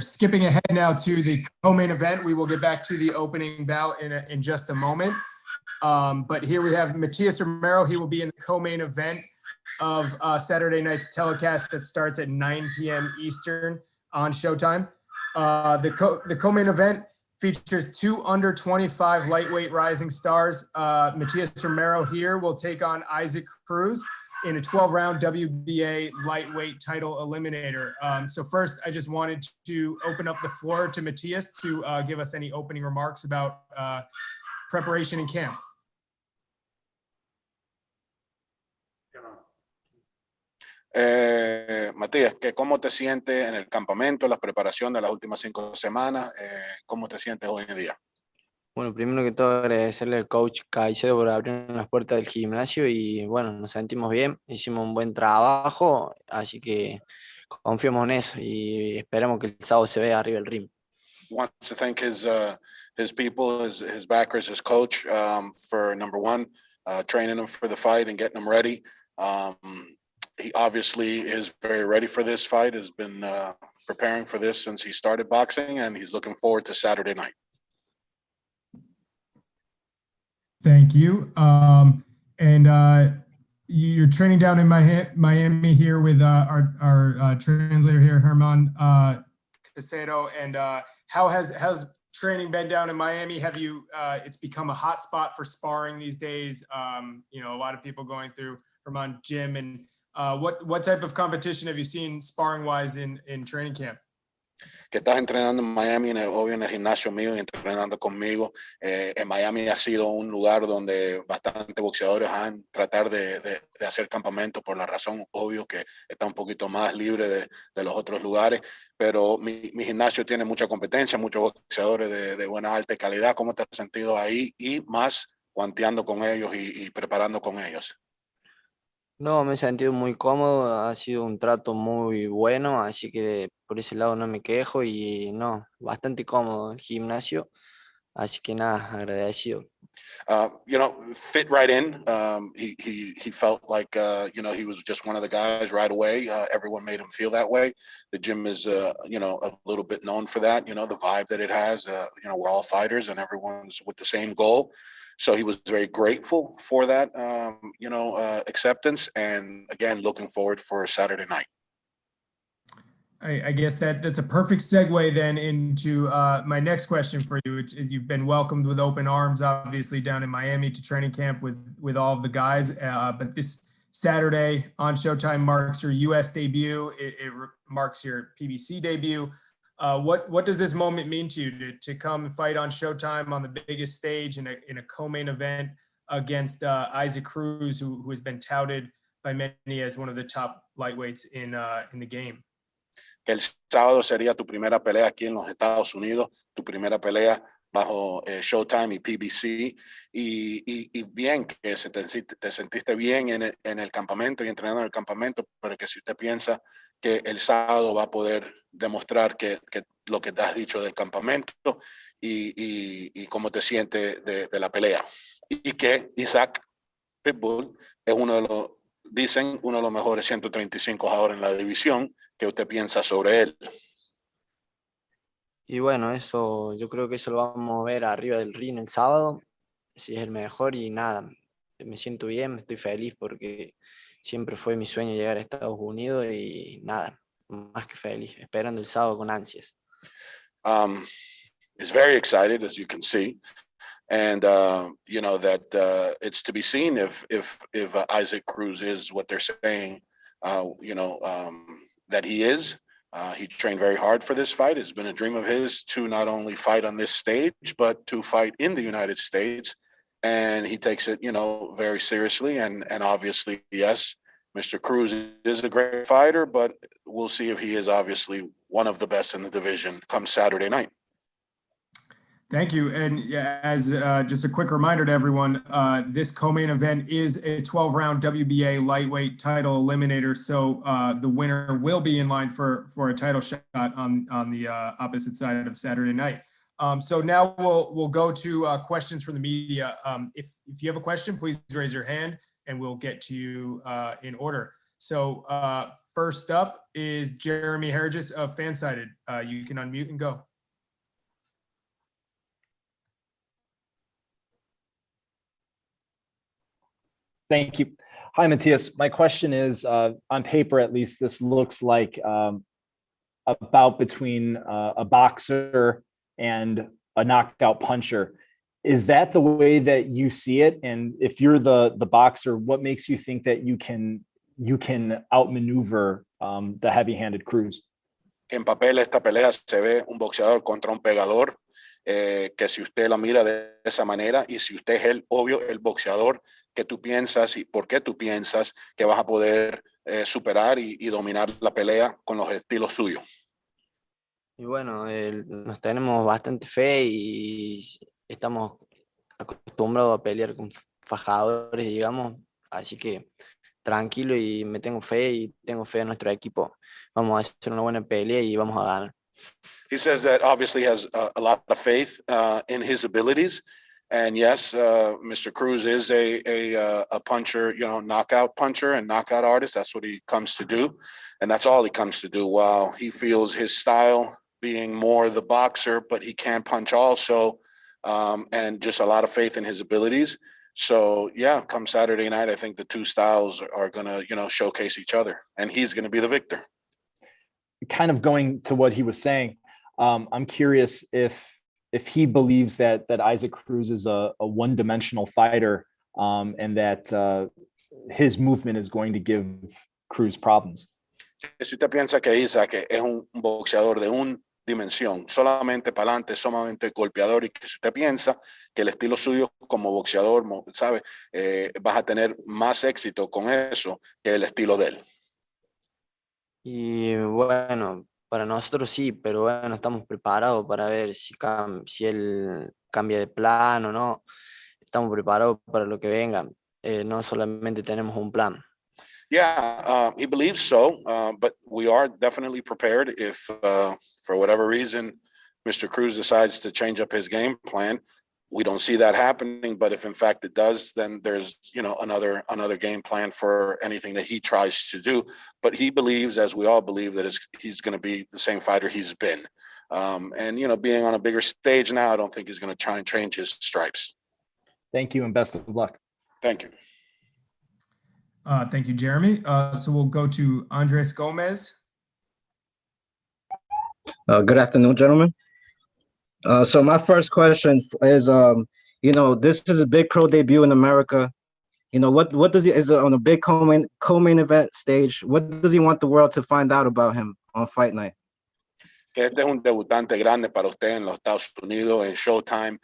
skipping ahead now to the co-main event. We will get back to the opening bout in just a moment. But here we have Matias Romero. He will be in the co-main event of Saturday night's telecast that starts at 9 p.m. Eastern on Showtime. The co-main event features 2 under 25 lightweight rising stars. Matias Romero here will take on Issac Cruz in a 12-round WBA lightweight title eliminator. So first, I just wanted to open up the floor to Matias to give us any opening remarks about preparation in camp. Matías, ¿cómo te sientes en el campamento, la preparación de las últimas 5 semanas? ¿Cómo te sientes hoy en día? Bueno, primero que todo agradecerle al coach Caicedo por abrir las puertas del gimnasio y bueno, nos sentimos bien, hicimos un buen trabajo, así que confiamos en eso y esperamos que el sábado se vea arriba del ring. Wants to thank his people, his backers, his coach for number one, training them for the fight and getting them ready. He obviously is very ready for this fight, has been preparing for this since he started boxing, and he's looking forward to Saturday night. Thank you. You're training down in Miami here with our translator here, Jermall Charlo. And how has training been down in Miami? Have you? It's become a hot spot for sparring these days. You know, a lot of people going through Jermall gym. And what type of competition have you seen sparring wise in training camp? Que estás entrenando en Miami, obvio en el gimnasio mío y entrenando conmigo. En Miami ha sido un lugar donde bastantes boxeadores han tratado de hacer campamento por la razón, obvio, que está un poquito más libre de los otros lugares, pero mi gimnasio tiene mucha competencia, muchos boxeadores de buena alta calidad. ¿Cómo te has sentido ahí y más guanteando con ellos y preparando con ellos? No, me he sentido muy cómodo, ha sido un trato muy bueno, así que por ese lado no me quejo y no, bastante cómodo el gimnasio, así que nada, agradecido. You know, fit right in. He felt like, you know, he was just one of the guys right away. Everyone made him feel that way. The gym is, you know, a little bit known for that, you know, the vibe that it has. You know, we're all fighters and everyone's with the same goal. So he was very grateful for that, you know, acceptance. And again, looking forward for Saturday night. I guess that's a perfect segue then into my next question for you, which is you've been welcomed with open arms, obviously down in Miami to training camp with all of the guys. But this Saturday on Showtime marks your U.S. debut. It marks your PBC debut. What does this moment mean to you to come and fight on Showtime on the biggest stage in a co-main event against Issac Cruz, who has been touted by many as one of the top lightweights in the game? Que el sábado sería tu primera pelea aquí en los Estados Unidos, tu primera pelea bajo Showtime y PBC, y bien que te sentiste bien en el campamento y entrenando en el campamento, pero que si usted piensa que el sábado va a poder demostrar que lo que te has dicho del campamento y cómo te sientes de la pelea. Y que Issac Pitbull es dicen uno de los mejores 135 ahora en la división. ¿Qué usted piensa sobre él? Y bueno, eso, yo creo que eso lo vamos a ver arriba del ring el sábado, si es el mejor y nada, me siento bien, estoy feliz porque siempre fue mi sueño llegar a Estados Unidos y nada, más que feliz, esperando el sábado con ansias. He's very excited, as you can see. And, you know, that it's to be seen if Issac Cruz is what they're saying, you know, that he is. He trained very hard for this fight. It's been a dream of his to not only fight on this stage, but to fight in the United States. And he takes it, you know, very seriously. And obviously, yes, Mr. Cruz is a great fighter, but we'll see if he is obviously one of the best in the division come Saturday night. Thank you. And as just a quick reminder to everyone, this co-main event is a 12-round WBA lightweight title eliminator. So the winner will be in line for a title shot on the opposite side of Saturday night. So now we'll go to questions from the media. If you have a question, please raise your hand and we'll get to you in order. So first up is Jeremy Hergis of Fansided. You can unmute and go. Thank you. Hi, Matias. My question is, on paper at least, this looks like a bout between a boxer and a knockout puncher. Is that the way that you see it? And if you're the boxer, what makes you think that you can outmaneuver the heavy-handed Cruz? En papel esta pelea se ve un boxeador contra un pegador, que si usted la mira de esa manera y si usted es el boxeador que tú piensas y por qué tú piensas que vas a poder superar y dominar la pelea con los estilos suyos. Y bueno, nos tenemos bastante fe y estamos acostumbrados a pelear con fajadores, digamos, así que tranquilo y me tengo fe y tengo fe en nuestro equipo. Vamos a hacer una buena pelea y vamos a ganar. He says that obviously has a lot of faith in his abilities. And yes, Mr. Cruz is a puncher, knockout puncher and knockout artist. That's what he comes to do. And that's all he comes to do. While he feels his style being more the boxer, but he can punch also, and just a lot of faith in his abilities. So yeah, come Saturday night, I think the two styles are going to, showcase each other, and he's going to be the victor. Kind of going to what he was saying, I'm curious if he believes that Issac Cruz is a one-dimensional fighter, and that his movement is going to give Cruz problems. Si usted piensa que Issac es un boxeador de una dimensión, solamente para adelante, solamente golpeador, y que si usted piensa que el estilo suyo como boxeador, ¿sabe? Vas a tener más éxito con eso que el estilo de él. Y bueno, para nosotros sí, pero bueno, estamos preparados para ver si él cambia de plan o no. Estamos preparados para lo que venga. No solamente tenemos un plan. Yeah, he believes so, but we are definitely prepared if, for whatever reason, Mr. Cruz decides to change up his game plan. We don't see that happening, but if in fact it does, then there's another game plan for anything that he tries to do. But he believes, as we all believe, that he's going to be the same fighter he's been. And being on a bigger stage now, I don't think he's going to try and change his stripes. Thank you and best of luck. Thank you. Thank you, Jeremy. So we'll go to Andres Gomez. Good afternoon, gentlemen. So my first question is, this is a big pro debut in America. What does he, is it on a big co-main event stage? What does he want the world to find out about him on fight night? Que este es un debutante grande para usted en los Estados Unidos, en Showtime,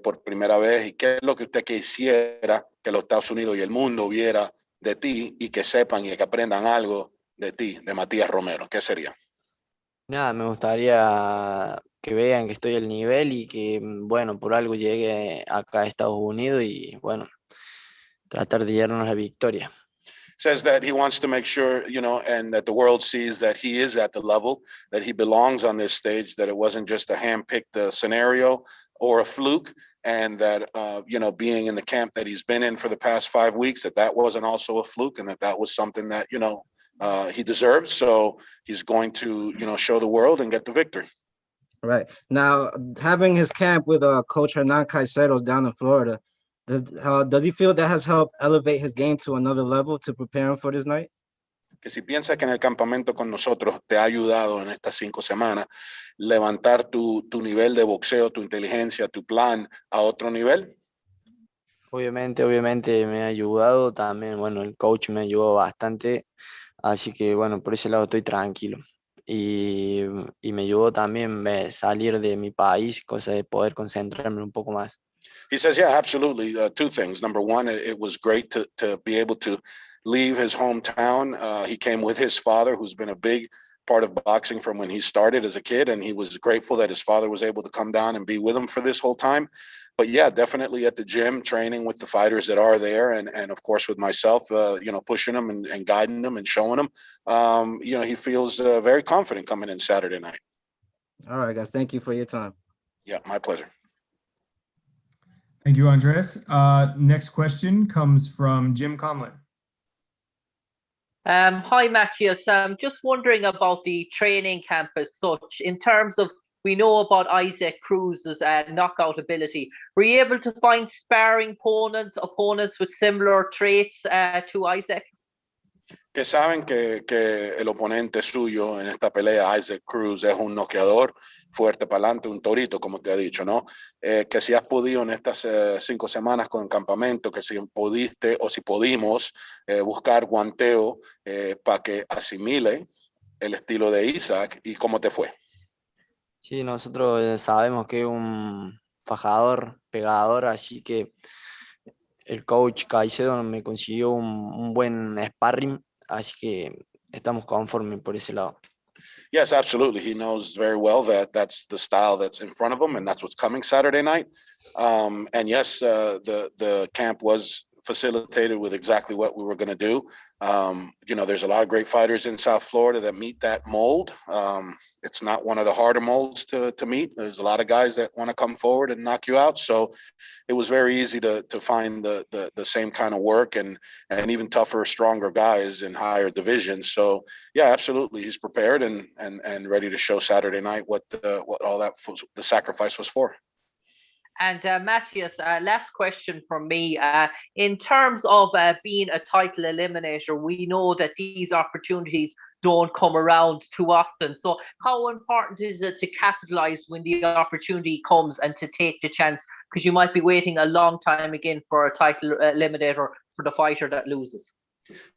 por primera vez. ¿Y qué es lo que usted quisiera que los Estados Unidos y el mundo viera de ti y que sepan y que aprendan algo de ti, de Matias Romero? ¿Qué sería? Nada, me gustaría que vean que estoy al nivel y que, bueno, por algo llegue acá a Estados Unidos y, bueno, tratar de llevarnos la victoria. Says that he wants to make sure, and that the world sees that he is at the level, that he belongs on this stage, that it wasn't just a hand-picked scenario or a fluke, and that, being in the camp that he's been in for the past 5 weeks, that wasn't also a fluke, and that was something that, he deserved. So he's going to, show the world and get the victory. Right. Now, having his camp with Coach Hernan Caicedos down in Florida, does he feel that has helped elevate his game to another level to prepare him for this night? Que si piensas que en el campamento con nosotros te ha ayudado en estas 5 semanas levantar tu nivel de boxeo, tu inteligencia, tu plan a otro nivel. Obviamente me ha ayudado también, bueno, el coach me ayudó bastante, así que bueno, por ese lado estoy tranquilo. Y me ayudó también salir de mi país, cosa de poder concentrarme un poco más. He says, yeah, absolutely. 2 things. Number one, it was great to be able to leave his hometown. He came with his father, who's been a big part of boxing from when he started as a kid, and he was grateful that his father was able to come down and be with him for this whole time. But yeah, definitely at the gym, training with the fighters that are there, and of course with myself, pushing them and guiding them and showing them. He feels very confident coming in Saturday night. All right, guys. Thank you for your time. Yeah, my pleasure. Thank you, Andres. Next question comes from Jim Conlon. Hi, Matthias. Just wondering about the training camp as such. In terms of, we know about Issac Cruz's knockout ability. Were you able to find sparring opponents with similar traits to Isaac? Que saben que el oponente suyo en esta pelea, Issac Cruz, es un noqueador fuerte para adelante, un torito, como te ha dicho, ¿no? Que si has podido en estas 5 semanas con el campamento, que si pudiste o si pudimos buscar guanteo para que asimile el estilo de Isaac y cómo te fue. Sí, nosotros sabemos que es un fajador, pegador, así que el coach Caicedo me consiguió un buen sparring, así que estamos conformes por ese lado. Yes, absolutely. He knows very well that that's the style that's in front of him, and that's what's coming Saturday night. And yes, the camp was facilitated with exactly what we were going to do. You know, there's a lot of great fighters in South Florida that meet that mold. It's not one of the harder molds to meet. There's a lot of guys that want to come forward and knock you out. So it was very easy to find the same kind of work and even tougher, stronger guys in higher divisions. So yeah, absolutely, he's prepared and ready to show Saturday night what all that the sacrifice was for. And Matthias, last question from me. In terms of being a title eliminator, we know that these opportunities don't come around too often. So how important is it to capitalize when the opportunity comes and to take the chance? Because you might be waiting a long time again for a title eliminator for the fighter that loses.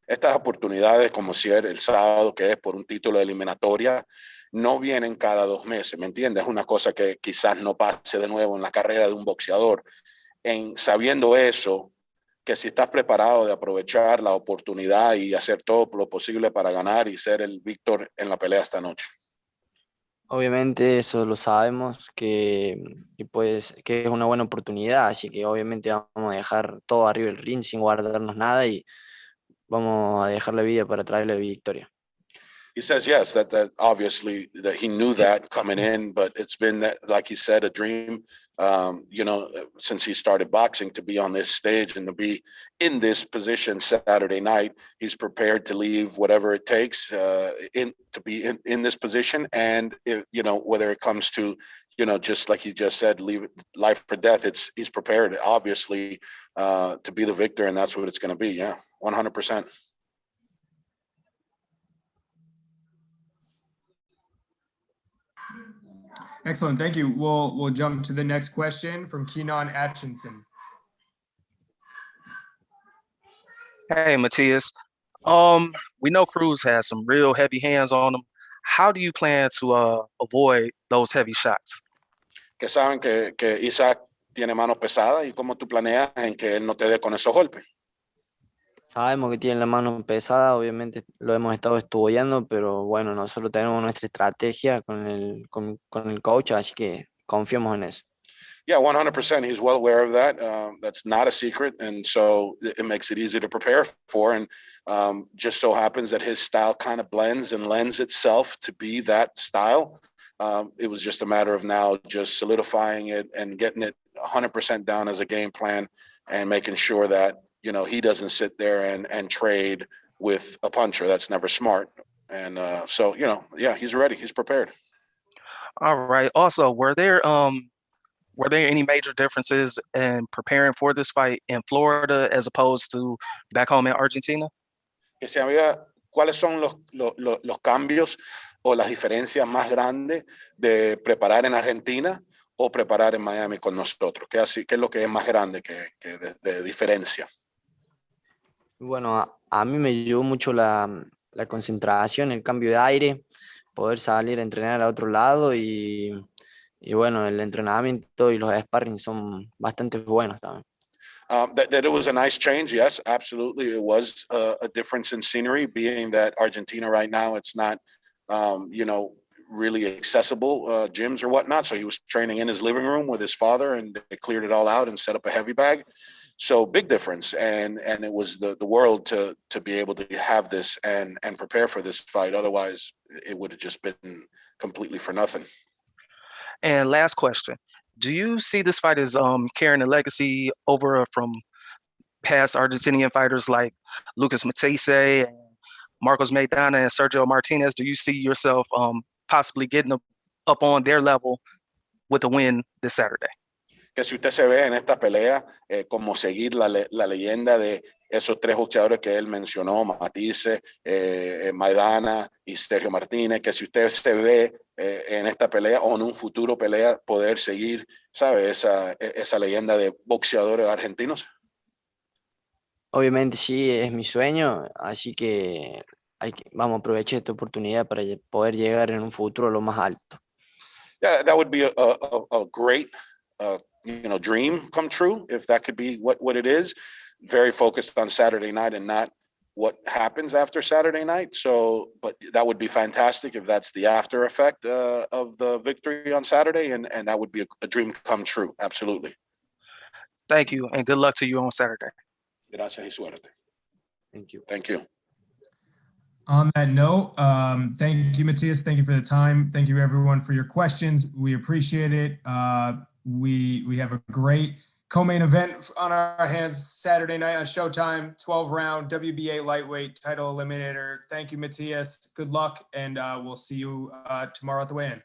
Estas oportunidades, como si era el sábado, que es por un título de eliminatoria, no vienen cada 2 meses, ¿me entiendes? Es una cosa que quizás no pase de nuevo en la carrera de un boxeador. Sabiendo eso, que si estás preparado de aprovechar la oportunidad y hacer todo lo posible para ganar y ser el víctor en la pelea esta noche. Obviamente eso lo sabemos, que es una buena oportunidad, así que obviamente vamos a dejar todo arriba del ring sin guardarnos nada y vamos a dejar la vida para traerle victoria. He says yes, that obviously that he knew that coming in, but it's been that, like he said, a dream, you know, since he started boxing to be on this stage and to be in this position Saturday night. He's prepared to leave whatever it takes to be in this position. And, you know, whether it comes to, you know, just like he just said, leave life or death, he's prepared, obviously, to be the victor. And that's what it's going to be. Yeah, 100%. Excellent. Thank you. We'll jump to the next question from Keenan Atchinson. Hey, Matias. We know Cruz has some real heavy hands on him. How do you plan to avoid those heavy shots? Que saben que Isaac tiene manos pesadas y cómo tú planeas en que él no te dé con esos golpes. Sabemos que tiene la mano pesada, obviamente lo hemos estado estudiando, pero bueno, nosotros tenemos nuestra estrategia con el coach, así que confiamos en eso. Yeah, 100%. He's well aware of that. That's not a secret. And so it makes it easy to prepare for. And just so happens that his style kind of blends and lends itself to be that style. It was just a matter of now just solidifying it and getting it 100% down as a game plan and making sure that, you know, he doesn't sit there and trade with a puncher. That's never smart. And so, you know, yeah, he's ready. He's prepared. All right. Also, were there any major differences in preparing for this fight in Florida as opposed to back home in Argentina? ¿Cuáles son los cambios o las diferencias más grandes de preparar en Argentina o preparar en Miami con nosotros? ¿Qué es lo que es más grande que de diferencia? Bueno, a mí me ayudó mucho la concentración, el cambio de aire, poder salir a entrenar a otro lado y bueno, el entrenamiento y los sparring son bastante buenos también. That it was a nice change, yes, absolutely. It was a difference in scenery, being that Argentina right now, it's not, you know, really accessible gyms or whatnot. So he was training in his living room with his father, and they cleared it all out and set up a heavy bag. So big difference, and it was the world to be able to have this and prepare for this fight. Otherwise, it would have just been completely for nothing. And last question. Do you see this fight as carrying a legacy over from past Argentinian fighters like Lucas Matisse and Marcos Maidana and Sergio Martinez, do you see yourself possibly getting up on their level with a win this Saturday? Que si usted se ve en esta pelea, como seguir la leyenda de esos tres boxeadores que él mencionó, Matisse, Maidana y Sergio Martínez, que si usted se ve en esta pelea o en un futuro pelea, poder seguir, ¿sabe? Esa leyenda de boxeadores argentinos. Obviamente sí, es mi sueño, así que, vamos a aprovechar esta oportunidad para poder llegar en un futuro a lo más alto. Yeah, that would be a great dream come true, if that could be what it is. Very focused on Saturday night and not what happens after Saturday night. So, but that would be fantastic if that's the after effect of the victory on Saturday, and that would be a dream come true. Absolutely. Thank you, and good luck to you on Saturday. Gracias y suerte. Thank you. Thank you. On that note, thank you, Matias. Thank you for the time. Thank you, everyone, for your questions. We appreciate it. We have a great co-main event on our hands Saturday night on Showtime, 12-round WBA lightweight title eliminator. Thank you, Matias. Good luck, and we'll see you tomorrow at the weigh-in.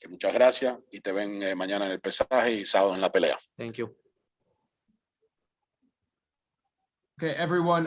Muchas gracias y te ven mañana en el pesaje y sábado en la pelea. Thank you. Okay, everyone.